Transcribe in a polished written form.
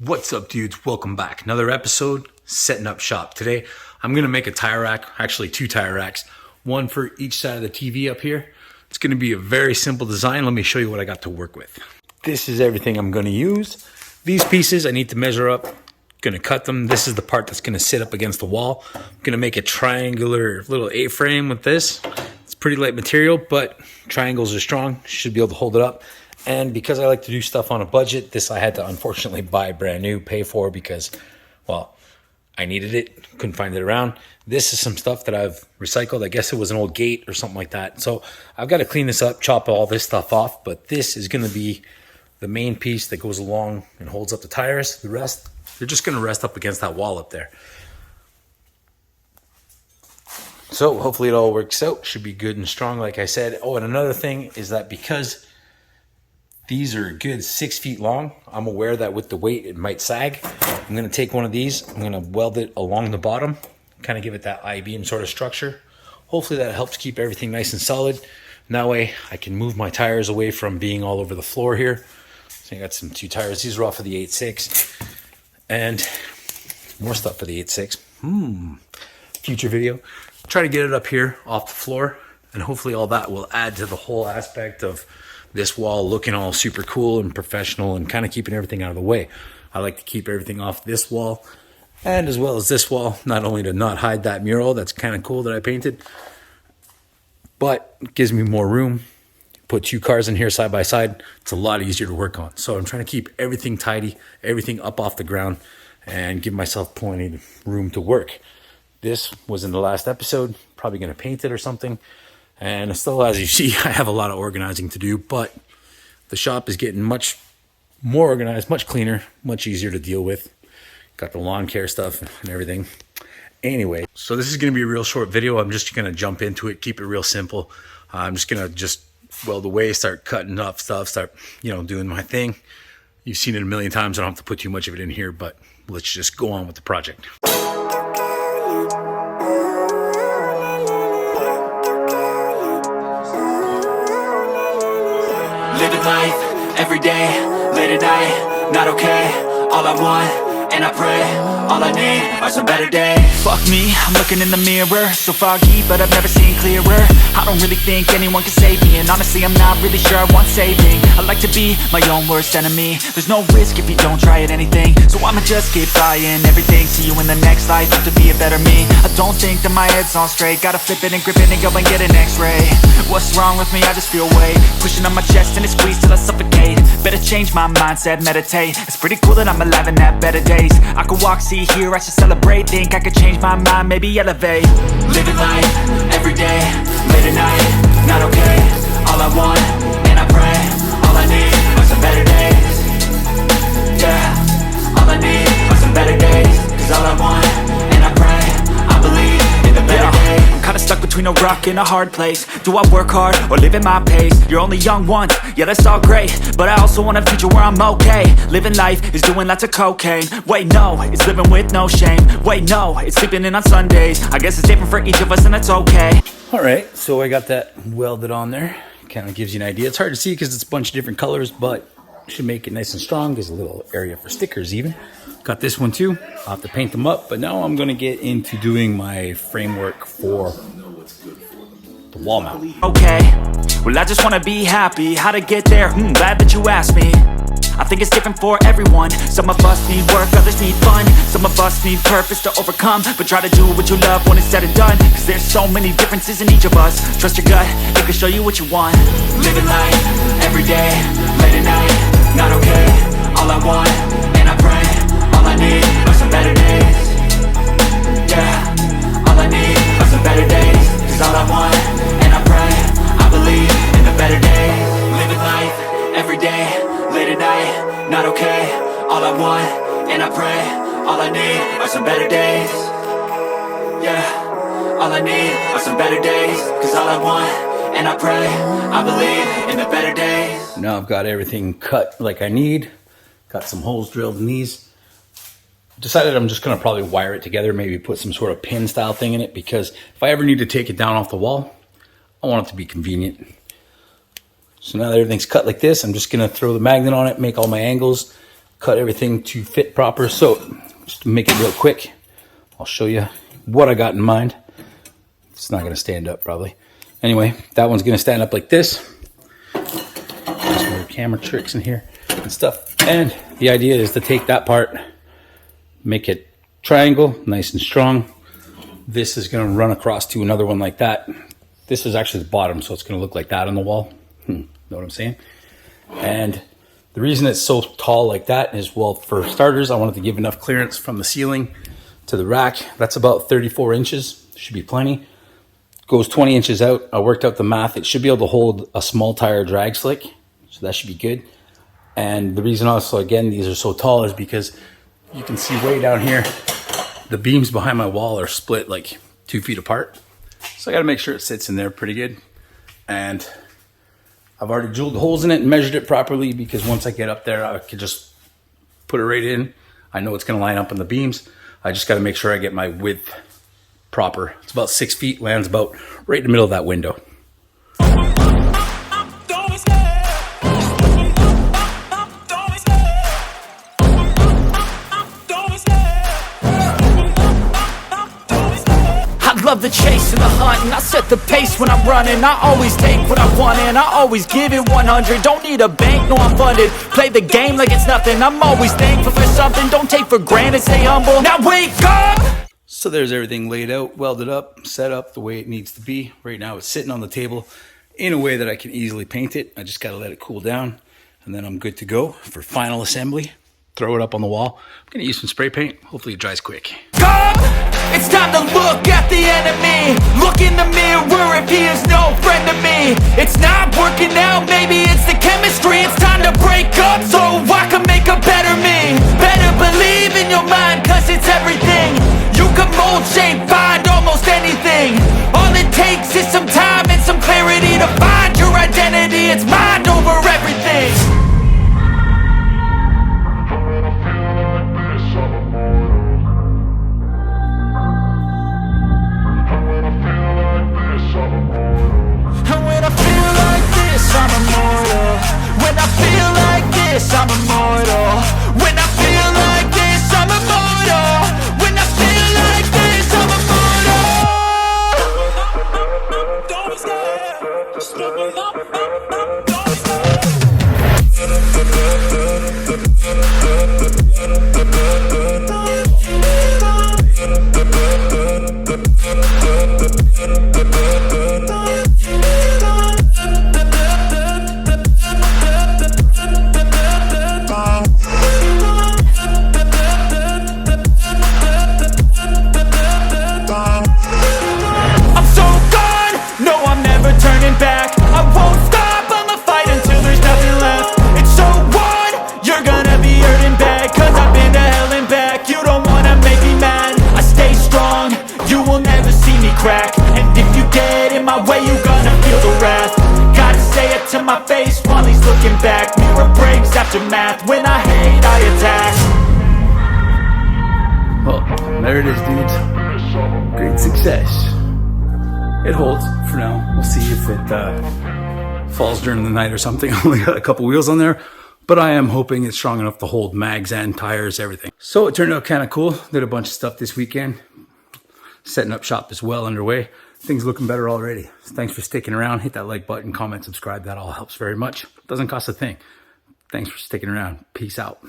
What's up, dudes? Welcome back. Another episode, setting up shop. Today, I'm going to make a tire rack, actually two tire racks, one for each side of the TV up here. It's going to be a very simple design. Let me show you what I got to work with. This is everything I'm going to use. These pieces, I need to measure up. Going to cut them. This is the part that's going to sit up against the wall. I'm going to make a triangular little A-frame with this. It's pretty light material, but triangles are strong. Should be able to hold it up. And because I like to do stuff on a budget, this I had to unfortunately buy brand new, pay for because, well, I needed it, couldn't find it around. This is some stuff that I've recycled. I guess it was an old gate or something like that. So I've got to clean this up, chop all this stuff off, but this is going to be the main piece that goes along and holds up the tires. The rest, they're just going to rest up against that wall up there. So hopefully it all works out. Should be good and strong, like I said. Oh, and another thing is that because these are a good 6 feet long, I'm aware that with the weight, it might sag. I'm going to take one of these. I'm going to weld it along the bottom, kind of give it that I-beam sort of structure. Hopefully that helps keep everything nice and solid. And that way I can move my tires away from being all over the floor here. So I got some two tires. These are off of the 8.6. And more stuff for the 8.6. Future video. Try to get it up here off the floor. And hopefully all that will add to the whole aspect of this wall looking all super cool and professional and kind of keeping everything out of the way. I like to keep everything off this wall and as well as this wall, not only to not hide that mural that's kind of cool that I painted, but it gives me more room. Put two cars in here side by side, it's a lot easier to work on. So I'm trying to keep everything tidy, everything up off the ground, and give myself plenty of room to work. This was in the last episode, probably going to paint it or something. And still, as you see, I have a lot of organizing to do, but the shop is getting much more organized, much cleaner, much easier to deal with. Got the lawn care stuff and everything. Anyway, so this is going to be a real short video. I'm just going to jump into it, keep it real simple. I'm just going to weld away, start cutting up stuff, start, doing my thing. You've seen it a million times. I don't have to put too much of it in here, but let's just go on with the project. Living life, every day, late at night, not okay. All I want, and I pray, all I need are some better days. Fuck me, I'm looking in the mirror, so foggy, but I've never seen clearer. I don't really think anyone can save me, and honestly I'm not really sure I want saving. I like to be my own worst enemy. There's no risk if you don't try at anything, so I'ma just keep trying everything. See you in the next life, have to be a better me. I don't think that my head's on straight, gotta flip it and grip it and go and get an x-ray. What's wrong with me? I just feel weight pushing on my chest and it squeezes till I suffocate. Better change my mindset, meditate. It's pretty cool that I'm alive and have better days. I could walk, see, hear, I should celebrate. Think I could change my mind, maybe elevate. Living life, every day, late at night, not okay. All I want, and I pray, all I need are some better days. Yeah, all I need are some better days. Cause all I want, and I pray, I believe in the better days. I'm kinda stuck between a rock and a hard place. Do I work hard or live at my pace? You're only young once, yeah that's all great, but I also want a future where I'm okay. Living life is doing lots of cocaine. Wait no, it's living with no shame. Wait no, it's sleeping in on Sundays. I guess it's different for each of us and that's okay. Alright, so I got that welded on there. Kind of gives you an idea. It's hard to see because it's a bunch of different colors, but should make it nice and strong. There's a little area for stickers even. Got this one too. I'll have to paint them up, but now I'm going to get into doing my framework for the wall mount. Okay, well I just wanna be happy. How to get there? Glad that you asked me. I think it's different for everyone. Some of us need work, others need fun. Some of us need purpose to overcome. But try to do what you love when it's said and done. Cause there's so many differences in each of us. Trust your gut, it can show you what you want. Living life, every day, late at night, not okay. All I want, and I pray, all I need are some better days. Yeah, all I need are some better days. Cause all I want, and I pray, I believe in the better days. Living life, every day, late at night, not okay. All I want, and I pray, all I need are some better days. Yeah, all I need are some better days. Cause all I want, and I pray, I believe in the better days. Now I've got everything cut like I need. Got some holes drilled in these. Decided I'm just going to probably wire it together, maybe put some sort of pin style thing in it, because if I ever need to take it down off the wall, I want it to be convenient. So now that everything's cut like this, I'm just going to throw the magnet on it, make all my angles, cut everything to fit proper. So just to make it real quick, I'll show you what I got in mind. It's not going to stand up probably. Anyway, that one's going to stand up like this. There's some more camera tricks in here and stuff. And the idea is to take that part, make it triangle, nice and strong. This is going to run across to another one like that. This is actually the bottom, so it's going to look like that on the wall. Know what I'm saying? And the reason it's so tall like that is, well, for starters, I wanted to give enough clearance from the ceiling to the rack. That's about 34 inches. Should be plenty. Goes 20 inches out. I worked out the math. It should be able to hold a small tire drag slick, so that should be good. And the reason also, again, these are so tall is because you can see way down here, the beams behind my wall are split like 2 feet apart. So I got to make sure it sits in there pretty good. And I've already drilled holes in it and measured it properly, because once I get up there, I can just put it right in. I know it's going to line up on the beams. I just got to make sure I get my width proper. It's about 6 feet, lands about right in the middle of that window. Love the chase and the hunt, and I set the pace when I'm running. I always take what I want and I always give it 100. Don't need a bank, no, I'm funded. Play the game like it's nothing. I'm always thankful for something. Don't take for granted, stay humble. Now wake up! So there's everything laid out, welded up, set up the way it needs to be. Right now it's sitting on the table in a way that I can easily paint it. I just got to let it cool down, and then I'm good to go for final assembly. Throw it up on the wall. I'm going to use some spray paint. Hopefully it dries quick. It's time to look at the enemy. Look in the mirror if he is no friend to me. It's not working out, maybe it's the chemistry. It's time to break up so I can make a better me. Better believe in your mind, cause it's everything. You can mold, shape, find almost anything. All it takes is some time and some clarity to find your identity. It's mind over everything. I'm immortal. When I feel like this, I'm immortal. When I feel like this, I'm immortal. When I feel like this, I'm immortal. Don't be scared. Just level up. Don't be scared. Crack. And if you get in my way, you gonna feel the wrath. Gotta say it to my face while he's looking back. Mirror breaks after math. When I hate, I attack. Well, there it is, dudes. Great success. It holds for now. We'll see if it falls during the night or something. I only got a couple wheels on there, but I am hoping it's strong enough to hold mags and tires, everything. So it turned out kind of cool. Did a bunch of stuff this weekend. Setting up shop is well underway. Things looking better already. Thanks for sticking around. Hit that like button, comment, subscribe. That all helps very much. Doesn't cost a thing. Thanks for sticking around. Peace out.